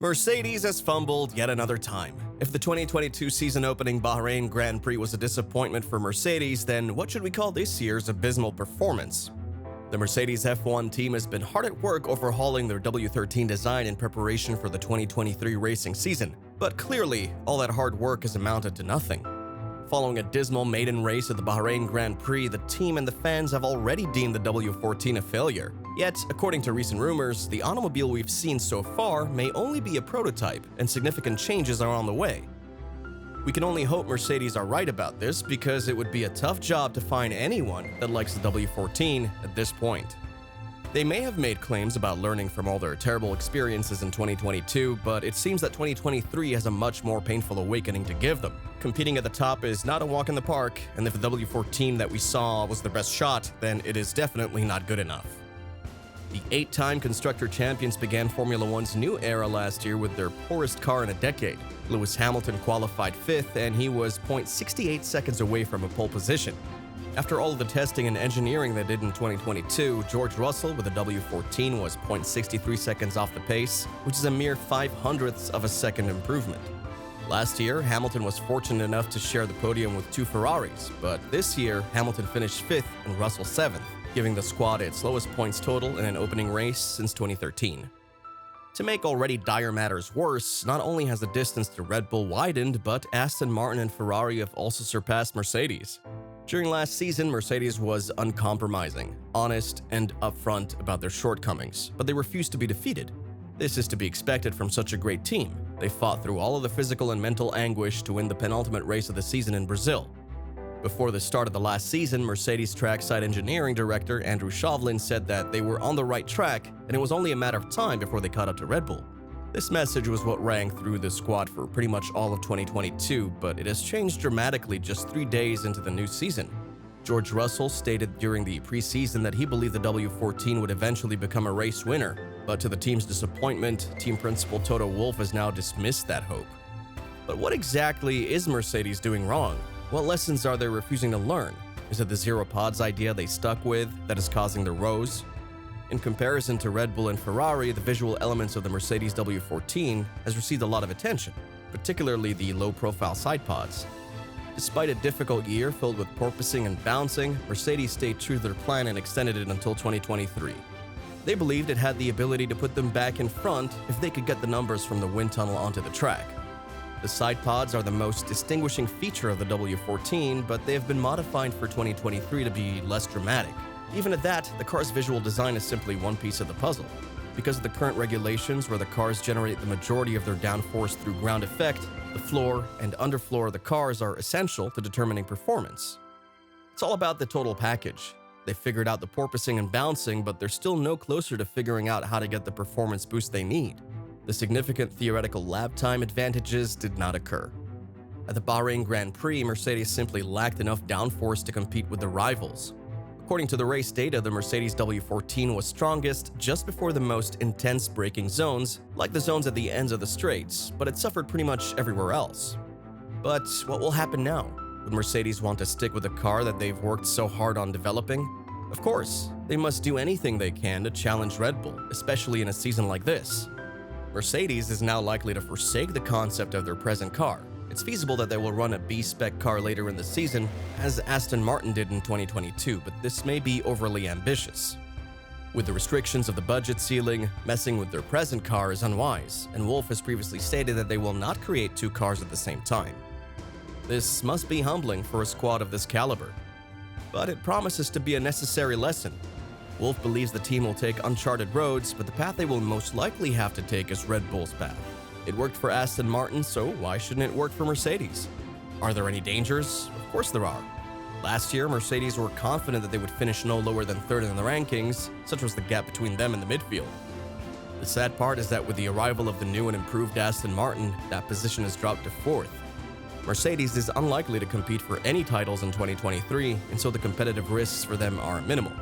Mercedes has fumbled yet another time. If the 2022 season opening Bahrain Grand Prix was a disappointment for Mercedes, then what should we call this year's abysmal performance? The Mercedes F1 team has been hard at work overhauling their W14 design in preparation for the 2023 racing season, but clearly, all that hard work has amounted to nothing. Following a dismal maiden race at the Bahrain Grand Prix, the team and the fans have already deemed the W14 a failure. Yet, according to recent rumors, the automobile we've seen so far may only be a prototype, and significant changes are on the way. We can only hope Mercedes are right about this, because it would be a tough job to find anyone that likes the W14 at this point. They may have made claims about learning from all their terrible experiences in 2022, but it seems that 2023 has a much more painful awakening to give them. Competing at the top is not a walk in the park, and if the W14 that we saw was their best shot, then it is definitely not good enough. The 8-time Constructor Champions began Formula One's new era last year with their poorest car in a decade. Lewis Hamilton qualified 5th, and he was 0.68 seconds away from a pole position. After all of the testing and engineering they did in 2022, George Russell with a W14 was 0.63 seconds off the pace, which is a mere 0.05 of a second improvement. Last year, Hamilton was fortunate enough to share the podium with 2 Ferraris, but this year, Hamilton finished 5th and Russell 7th, giving the squad its lowest points total in an opening race since 2013. To make already dire matters worse, not only has the distance to Red Bull widened, but Aston Martin and Ferrari have also surpassed Mercedes. During last season, Mercedes was uncompromising, honest, and upfront about their shortcomings, but they refused to be defeated. This is to be expected from such a great team. They fought through all of the physical and mental anguish to win the penultimate race of the season in Brazil. Before the start of the last season, Mercedes trackside engineering director Andrew Shovlin said that they were on the right track, and it was only a matter of time before they caught up to Red Bull. This message was what rang through the squad for pretty much all of 2022, but it has changed dramatically just 3 days into the new season. George Russell stated during the preseason that he believed the W14 would eventually become a race winner, but to the team's disappointment, team principal Toto Wolff has now dismissed that hope. But what exactly is Mercedes doing wrong? What lessons are they refusing to learn? Is it the zero pods idea they stuck with that is causing their woes? In comparison to Red Bull and Ferrari, the visual elements of the Mercedes W14 has received a lot of attention, particularly the low-profile side pods. Despite a difficult year filled with porpoising and bouncing, Mercedes stayed true to their plan and extended it until 2023. They believed it had the ability to put them back in front if they could get the numbers from the wind tunnel onto the track. The side pods are the most distinguishing feature of the W14, but they have been modified for 2023 to be less dramatic. Even at that, the car's visual design is simply one piece of the puzzle. Because of the current regulations where the cars generate the majority of their downforce through ground effect, the floor and underfloor of the cars are essential to determining performance. It's all about the total package. They figured out the porpoising and bouncing, but they're still no closer to figuring out how to get the performance boost they need. The significant theoretical lap time advantages did not occur. At the Bahrain Grand Prix, Mercedes simply lacked enough downforce to compete with their rivals. According to the race data, the Mercedes W14 was strongest just before the most intense braking zones, like the zones at the ends of the straights, but it suffered pretty much everywhere else. But what will happen now? Would Mercedes want to stick with a car that they've worked so hard on developing? Of course, they must do anything they can to challenge Red Bull, especially in a season like this. Mercedes is now likely to forsake the concept of their present car. It's feasible that they will run a B-spec car later in the season, as Aston Martin did in 2022, but this may be overly ambitious. With the restrictions of the budget ceiling, messing with their present car is unwise, and Wolff has previously stated that they will not create 2 cars at the same time. This must be humbling for a squad of this caliber, but it promises to be a necessary lesson. Wolff believes the team will take uncharted roads, but the path they will most likely have to take is Red Bull's path. It worked for Aston Martin, so why shouldn't it work for Mercedes? Are there any dangers? Of course there are. Last year, Mercedes were confident that they would finish no lower than 3rd in the rankings, such was the gap between them and the midfield. The sad part is that with the arrival of the new and improved Aston Martin, that position has dropped to 4th. Mercedes is unlikely to compete for any titles in 2023, and so the competitive risks for them are minimal.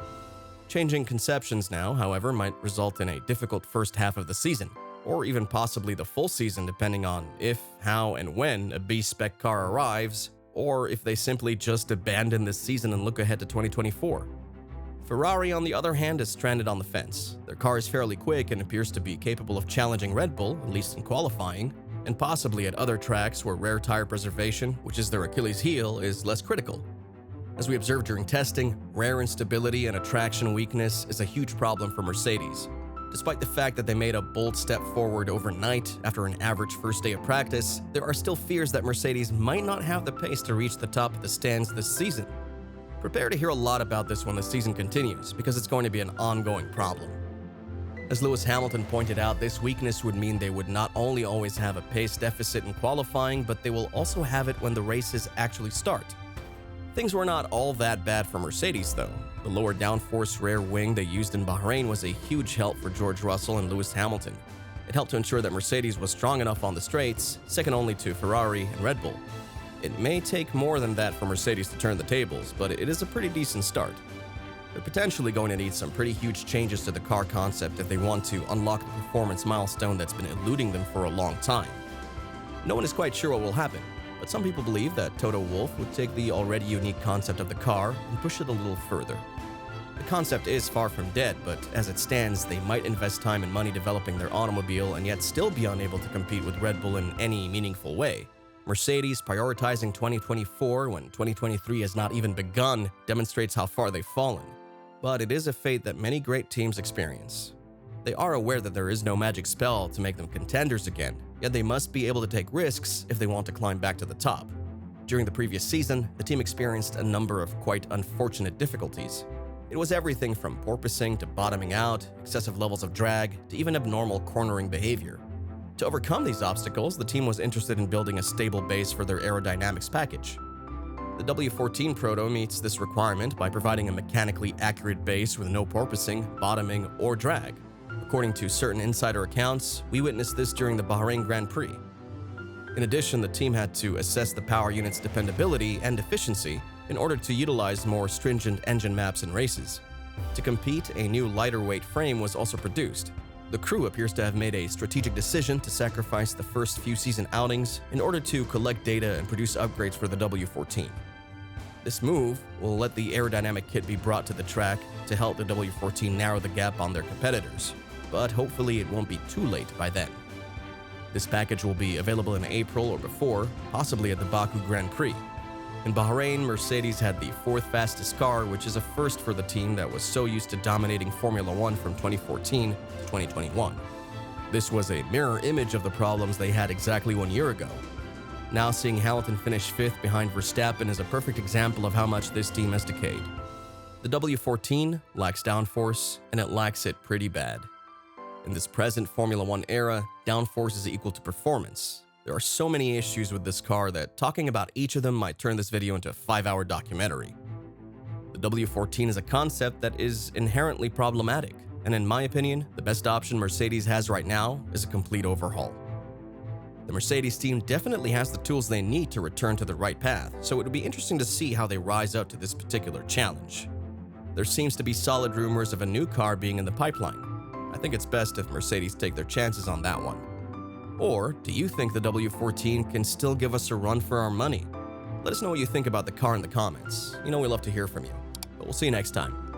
Changing conceptions now, however, might result in a difficult first half of the season, or even possibly the full season depending on if, how, and when a B-spec car arrives, or if they simply just abandon this season and look ahead to 2024. Ferrari, on the other hand, is stranded on the fence. Their car is fairly quick and appears to be capable of challenging Red Bull, at least in qualifying, and possibly at other tracks where rare tire preservation, which is their Achilles heel, is less critical. As we observed during testing, rare instability and a traction weakness is a huge problem for Mercedes. Despite the fact that they made a bold step forward overnight after an average first day of practice, there are still fears that Mercedes might not have the pace to reach the top of the stands this season. Prepare to hear a lot about this when the season continues, because it's going to be an ongoing problem. As Lewis Hamilton pointed out, this weakness would mean they would not only always have a pace deficit in qualifying, but they will also have it when the races actually start. Things were not all that bad for Mercedes, though. The lower downforce rear wing they used in Bahrain was a huge help for George Russell and Lewis Hamilton. It helped to ensure that Mercedes was strong enough on the straights, second only to Ferrari and Red Bull. It may take more than that for Mercedes to turn the tables, but it is a pretty decent start. They're potentially going to need some pretty huge changes to the car concept if they want to unlock the performance milestone that's been eluding them for a long time. No one is quite sure what will happen, but some people believe that Toto Wolff would take the already unique concept of the car and push it a little further. The concept is far from dead, but as it stands, they might invest time and money developing their automobile and yet still be unable to compete with Red Bull in any meaningful way. Mercedes prioritizing 2024 when 2023 has not even begun demonstrates how far they've fallen. But it is a fate that many great teams experience. They are aware that there is no magic spell to make them contenders again, yet they must be able to take risks if they want to climb back to the top. During the previous season, the team experienced a number of quite unfortunate difficulties. It was everything from porpoising to bottoming out, excessive levels of drag, to even abnormal cornering behavior. To overcome these obstacles, the team was interested in building a stable base for their aerodynamics package. The W14 Proto meets this requirement by providing a mechanically accurate base with no porpoising, bottoming, or drag. According to certain insider accounts, we witnessed this during the Bahrain Grand Prix. In addition, the team had to assess the power unit's dependability and efficiency in order to utilize more stringent engine maps in races. To compete, a new lighter weight frame was also produced. The crew appears to have made a strategic decision to sacrifice the first few season outings in order to collect data and produce upgrades for the W14. This move will let the aerodynamic kit be brought to the track to help the W14 narrow the gap on their competitors, but hopefully it won't be too late by then. This package will be available in April or before, possibly at the Baku Grand Prix. In Bahrain, Mercedes had the fourth fastest car, which is a first for the team that was so used to dominating Formula One from 2014 to 2021. This was a mirror image of the problems they had exactly 1 year ago. Now seeing Hamilton finish fifth behind Verstappen is a perfect example of how much this team has decayed. The W14 lacks downforce, and it lacks it pretty bad. In this present Formula One era, downforce is equal to performance. There are so many issues with this car that talking about each of them might turn this video into a 5-hour documentary. The W14 is a concept that is inherently problematic, and in my opinion, the best option Mercedes has right now is a complete overhaul. The Mercedes team definitely has the tools they need to return to the right path, so it would be interesting to see how they rise up to this particular challenge. There seems to be solid rumors of a new car being in the pipeline. I think it's best if Mercedes take their chances on that one. Or, do you think the W14 can still give us a run for our money? Let us know what you think about the car in the comments. You know we love to hear from you. But we'll see you next time.